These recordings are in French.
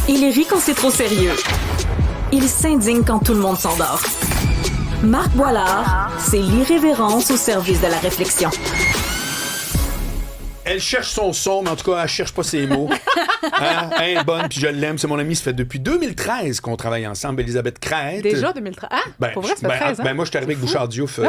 Il rit quand c'est trop sérieux. Il s'indigne quand tout le monde s'endort. Marc Boilard, c'est l'irrévérence au service de la réflexion. Elle cherche son son, mais en tout cas, elle cherche pas ses mots. Elle est bonne, puis je l'aime. C'est mon amie. Ça fait depuis 2013 qu'on travaille ensemble. Elisabeth Crête. Déjà 2013? Ah, pour vrai, ça fait 13 ans. Moi, je suis arrivé avec Bouchard Diouf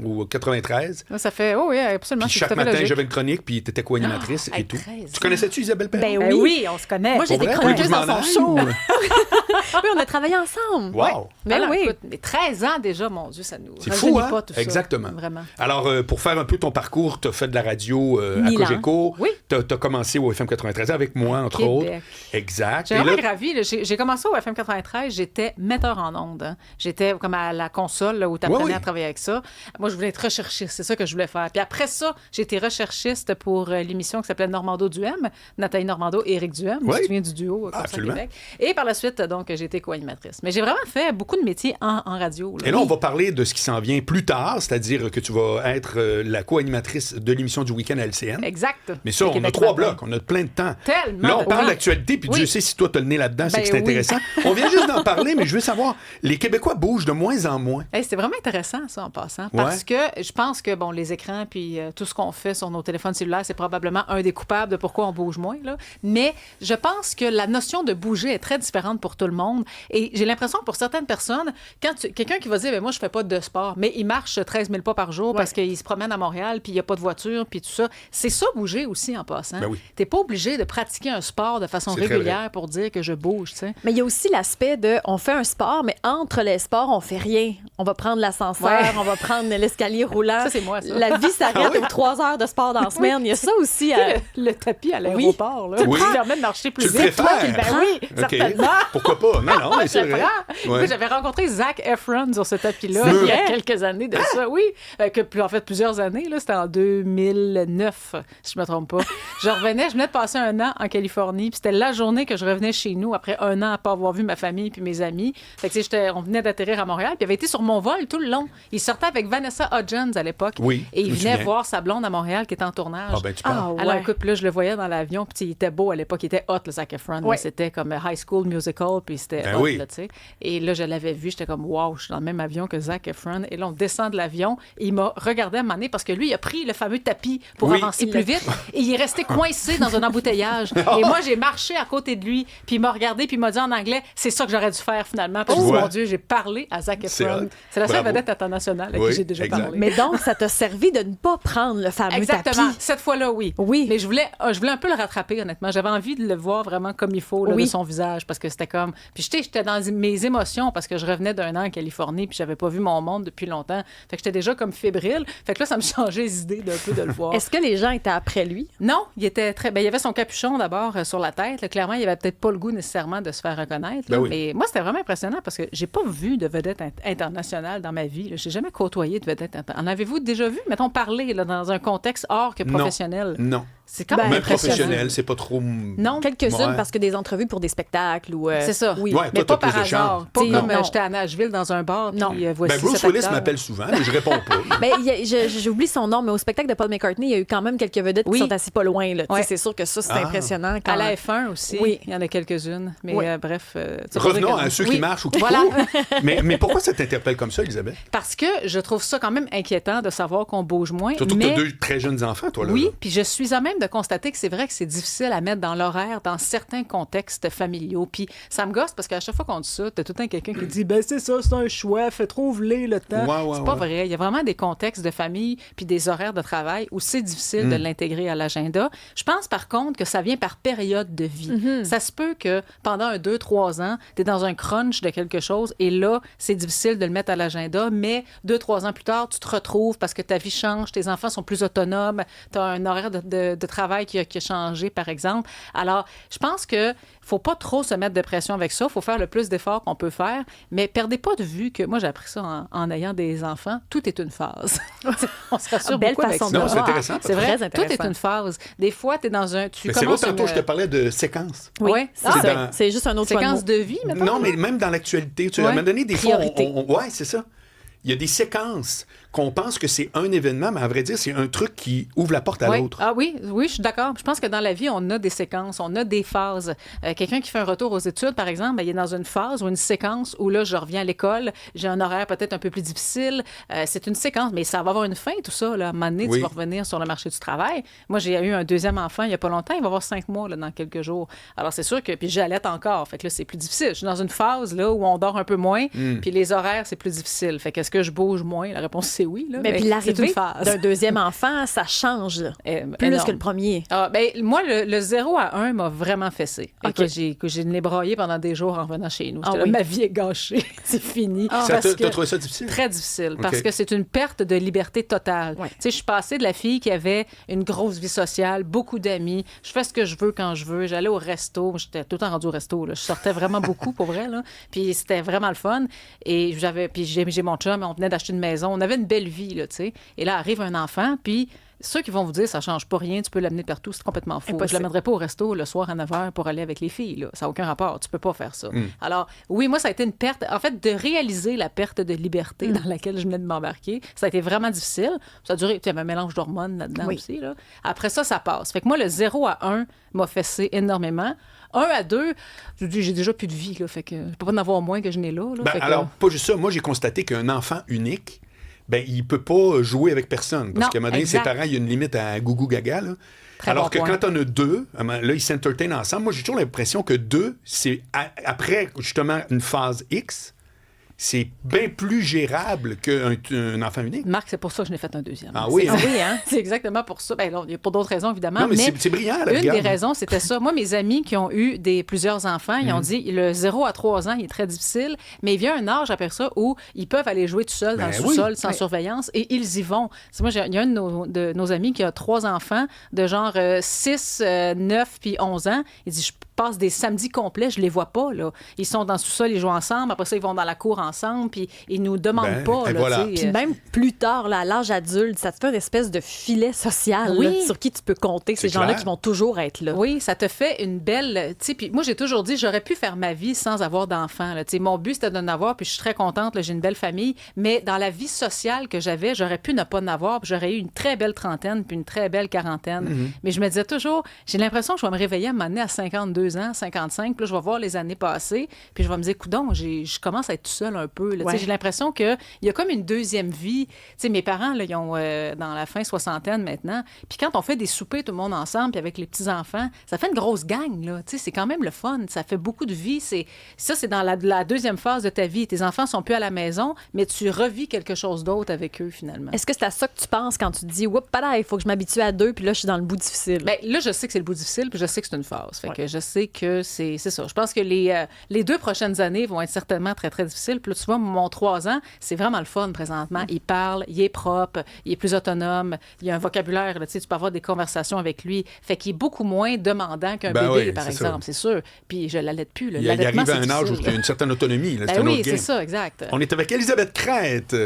au 93. Ça fait, oui, absolument. Puis chaque matin, j'avais une chronique, puis t'étais co-animatrice et tout. 13. Tu connaissais-tu Isabelle Perron? Ben oui, on se connaît. Moi, j'étais chroniqueuse dans son show. Oui, on a travaillé ensemble. Wow! Mais oui. Écoute, mais 13 ans déjà, mon Dieu, ça nous C'est fou, hein? pas tout ça. Exactement. Vraiment. Alors, pour faire un peu ton parcours, tu as fait de la radio à Cogeco. Oui. Tu as commencé au FM 93 avec moi, entre Québec. autres. Exact. J'ai vraiment gravi. J'ai commencé au FM 93, j'étais metteur en ondes. Hein. J'étais comme à la console là, où tu apprenais à travailler avec ça. Moi, je voulais être recherchiste. C'est ça que je voulais faire. Puis après ça, j'ai été recherchiste pour l'émission qui s'appelait Normando Duhem. Nathalie Normando et Éric Duhem. Tu te souviens du duo comme ça, Québec. Et par la suite, donc, j'ai été co-animatrice. Mais j'ai vraiment fait beaucoup de métiers en radio. Là. Et là, on va parler de ce qui s'en vient plus tard, c'est-à-dire que tu vas être la co-animatrice de l'émission du week-end à LCN. Exact. Mais ça, on a 3 blocs, on a plein de temps. Tellement. Là, on parle d'actualité, puis Dieu sait si toi, tu as le nez là-dedans, c'est que c'est intéressant. On vient juste d'en parler, mais je veux savoir, les Québécois bougent de moins en moins. C'est vraiment intéressant, ça, en passant. Parce que je pense que, bon, les écrans, puis tout ce qu'on fait sur nos téléphones cellulaires, c'est probablement un des coupables de pourquoi on bouge moins, là. Mais je pense que la notion de bouger est très différente pour tout le monde. Et j'ai l'impression que pour certaines personnes, quelqu'un qui va dire, moi, je fais pas de sport, mais il marche 13 000 pas par jour parce qu'il se promène à Montréal, puis il n'y a pas de voiture, puis tout ça. C'est ça, bouger aussi, en passant. Ben oui. T'es pas obligé de pratiquer un sport de façon régulière pour dire que je bouge, tu sais. Mais il y a aussi l'aspect de on fait un sport, mais entre les sports, on fait rien. On va prendre l'ascenseur, on va prendre l'escalier roulant. Ça, c'est moi, ça. La vie s'arrête aux 3 heures de sport dans la semaine. Il y a ça aussi. Le tapis à l'aéroport, là. Oui. Ça permet de marcher plus vite. vite. Ben oui, certainement. Pourquoi pas? Non, mais c'est vrai. Moi, j'avais rencontré Zac Efron sur ce tapis-là il y a quelques années de ça. Oui, en fait, plusieurs années. Là, c'était en 2009, si je me trompe pas. Je venais de passer un an en Californie, puis c'était la journée que je revenais chez nous après un an à pas avoir vu ma famille puis mes amis. Fait que, on venait d'atterrir à Montréal, puis il avait été sur mon vol tout le long. Il sortait avec Vanessa Hudgens à l'époque. Oui, et il venait voir sa blonde à Montréal qui était en tournage. Ah, ben, tu parles. Alors, écoute, puis là, je le voyais dans l'avion, puis il était beau à l'époque. Il était hot, le Zac Efron. Ouais. C'était comme High School Musical, puis c'était hot, là, tu sais. Et là, je l'avais vu, j'étais comme, wow, je suis dans le même avion que Zac Efron. Et là, on descend de l'avion, et il m'a regardé à un moment donné, parce que lui, il a pris le fameux tapis pour avancer plus vite, et il est resté coincé dans un embouteillage. Et moi, j'ai marché à côté de lui, puis il m'a regardé, puis il m'a dit en anglais, c'est ça que j'aurais dû faire finalement. Puis mon Dieu, j'ai parlé à Zac Efron. C'est la seule vedette internationale à qui j'ai déjà parlé. Mais donc, ça t'a servi de ne pas prendre le fameux Exactement. tapis. Cette fois-là, oui. Mais je voulais un peu le rattraper, honnêtement. J'avais envie de le voir vraiment comme il faut, là, de son visage, parce que c'était comme... Puis j'étais dans mes émotions, parce que je revenais d'un an en Californie, puis j'avais pas vu mon monde depuis longtemps. Fait que j'étais déjà comme fébrile. Fait que là, ça me changeait les idées d'un peu de le voir. Est-ce que les gens étaient après lui? Non, il était très... il y avait son capuchon d'abord sur la tête. Là. Clairement, il avait peut-être pas le goût nécessairement de se faire reconnaître. Là. Mais moi, c'était vraiment impressionnant parce que j'ai pas vu de vedette internationale dans ma vie. Là. J'ai jamais côtoyé de vedette internationale. En avez-vous déjà vu, mettons, parler là, dans un contexte hors que professionnel? Non. C'est quand même professionnel, c'est pas trop... Non. Quelques-unes parce que des entrevues pour des spectacles ou... C'est ça. Oui. Mais pas par hasard. Pas comme j'étais à Nashville dans un bar. Non. Puis, voici Bruce Willis m'appelle souvent, mais je réponds pas. J'oublie son nom, mais au spectacle de Paul McCartney, il y a eu quand même quelques vedettes qui sont assis pas loin. Là. C'est sûr que ça, c'est impressionnant. À la F1 aussi, il y en a quelques-unes. Mais bref... Revenons à ceux qui marchent ou qui courent. Mais pourquoi ça t'interpelle comme ça, Elisabeth? Parce que je trouve ça quand même inquiétant de savoir qu'on bouge moins. Surtout que tu as 2 très jeunes enfants, toi. Là, oui, puis je suis à même de constater que c'est vrai que c'est difficile à mettre dans l'horaire dans certains contextes familiaux. Puis ça me gosse parce qu'à chaque fois qu'on dit ça, t'as tout le temps quelqu'un qui dit « Ben c'est ça, c'est un choix, fais trop voler le temps. C'est pas vrai. Il y a vraiment des contextes de famille puis des horaires de travail où c'est difficile de l'intégrer à l'agenda. Je pense par contre que ça vient par période de vie. Ça se peut que pendant 2-3 ans, t'es dans un crunch de quelque chose et là, c'est difficile de le mettre à l'agenda, mais 2-3 ans plus tard, tu te retrouves parce que ta vie change, tes enfants sont plus autonomes, t'as un horaire de travail qui a changé, par exemple. Alors, je pense que faut pas trop se mettre de pression avec ça. Faut faire le plus d'efforts qu'on peut faire, mais perdez pas de vue que, moi, j'ai appris ça en ayant des enfants, tout est une phase. On se rassure belle beaucoup façon avec ça. Non, c'est intéressant. C'est vrai, très tout est une phase. Des fois, tu es dans un... Mais c'est vrai, tantôt, je te parlais de séquence. Oui, c'est juste un autre séquence de vie, maintenant. Non, mais même dans l'actualité, tu m'as donné des fois... Ouais, c'est ça. Il y a des séquences qu'on pense que c'est un événement, mais à vrai dire, c'est un truc qui ouvre la porte à l'autre. Ah oui, je suis d'accord. Je pense que dans la vie, on a des séquences, on a des phases. Quelqu'un qui fait un retour aux études, par exemple, il est dans une phase ou une séquence où là, je reviens à l'école, j'ai un horaire peut-être un peu plus difficile. C'est une séquence, mais ça va avoir une fin, tout ça. Là. À un moment donné, tu vas revenir sur le marché du travail. Moi, j'ai eu un deuxième enfant il n'y a pas longtemps. Il va avoir 5 mois là, dans quelques jours. Alors, c'est sûr que... Puis j'allaite encore. Fait que là, c'est plus difficile. Je suis dans une phase là, où on dort un peu moins, puis les horaires, c'est plus difficile. Fait qu'est-ce que je bouge moins? La réponse, c'est oui. Là, mais puis l'arrivée phase. d'un deuxième enfant, ça change plus énorme. que le premier. Moi, le 0 à 1 m'a vraiment fessé. Okay. Que j'ai braillé pendant des jours en revenant chez nous. Là, ma vie est gâchée. C'est fini. T'as trouvé ça difficile? Très difficile, parce que c'est une perte de liberté totale. Tu sais, je suis passée de la fille qui avait une grosse vie sociale, beaucoup d'amis, je fais ce que je veux quand je veux, j'allais au resto, j'étais tout le temps rendue au resto, là. Je sortais vraiment beaucoup, pour vrai, là. Puis c'était vraiment le fun. Et j'ai mon chum, on venait d'acheter une maison, on avait une belle vie, là, tu sais. Et là, arrive un enfant, puis ceux qui vont vous dire ça change pas rien, tu peux l'amener partout, c'est complètement faux. Je l'amènerai pas au resto le soir à 9h pour aller avec les filles. Là. Ça n'a aucun rapport. Tu peux pas faire ça. Alors, oui, moi, ça a été une perte. En fait, de réaliser la perte de liberté dans laquelle je venais de m'embarquer, ça a été vraiment difficile. Ça a duré, il y avait un mélange d'hormones là-dedans aussi. Là. Après ça passe. Fait que moi, le 0 à 1 m'a fessé énormément. 1 à 2, j'ai déjà plus de vie. Là, fait que je peux pas en avoir moins que je n'ai là. Alors, pas juste ça. Moi, j'ai constaté qu'un enfant unique, il peut pas jouer avec personne. Parce qu'à un moment donné, ses parents, il y a une limite à gougou gaga. Là. Alors que quand on a 2, là, ils s'entertainent ensemble. Moi, j'ai toujours l'impression que 2, c'est après, justement, une phase X, c'est bien plus gérable qu'un enfant unique. Marc, c'est pour ça que je n'ai fait un deuxième. Ah oui, hein? C'est exactement pour ça. Il y a pour d'autres raisons, évidemment. Non, mais c'est brillant, la Une des raisons, c'était ça. Moi, mes amis qui ont eu plusieurs enfants, ils ont dit, le 0 à 3 ans, il est très difficile, mais il vient un âge après ça où ils peuvent aller jouer tout seuls dans le sous-sol, sans surveillance, et ils y vont. Moi, il y a un de nos amis qui a 3 enfants de genre 6, 9 puis 11 ans. Il dit, je passe des samedis complets, je les vois pas, là. Ils sont dans le sous-sol, ils jouent ensemble, après ça, ils vont dans la cour ensemble, puis ils nous demandent pas, là, voilà. Puis même plus tard, là, à l'âge adulte, ça te fait une espèce de filet social là, sur qui tu peux compter, ces gens-là qui vont toujours être là. Oui, ça te fait une belle... Tu sais, puis moi, j'ai toujours dit, j'aurais pu faire ma vie sans avoir d'enfants, là. Tu sais, mon but, c'était d'en avoir, puis je suis très contente, là, j'ai une belle famille, mais dans la vie sociale que j'avais, j'aurais pu ne pas en avoir, puis j'aurais eu une très belle trentaine, puis une très belle quarantaine. Mais je me disais toujours, j'ai l'impression que je vais me réveiller à un moment donné à 52 ans, 55, puis là, je vais voir les années passées, puis je vais me dire, coudonc, je commence à être tout seul un peu. Là, j'ai l'impression qu'il y a comme une deuxième vie. T'sais, mes parents, là, ils ont dans la fin soixantaine maintenant, puis quand on fait des soupers tout le monde ensemble, puis avec les petits-enfants, ça fait une grosse gang. Là. C'est quand même le fun. Ça fait beaucoup de vie. Ça, c'est dans la deuxième phase de ta vie. Tes enfants sont plus à la maison, mais tu revis quelque chose d'autre avec eux, finalement. Est-ce que c'est à ça que tu penses quand tu te dis, oups, il faut que je m'habitue à 2, puis là, je suis dans le bout difficile? Bien, là, je sais que c'est le bout difficile, puis je sais que c'est une phase. Fait que je sais que c'est ça. Je pense que les 2 prochaines années vont être certainement très, très difficiles. Puis là, tu vois, mon 3 ans, c'est vraiment le fun présentement. Il parle, il est propre, il est plus autonome, il a un vocabulaire, là, tu peux avoir des conversations avec lui. Fait qu'il est beaucoup moins demandant qu'un bébé, par exemple, c'est sûr. Puis je l'allaite plus. Il arrive à un âge où il y a une certaine autonomie. Là, c'est ça, exact. On est avec Elisabeth Crête.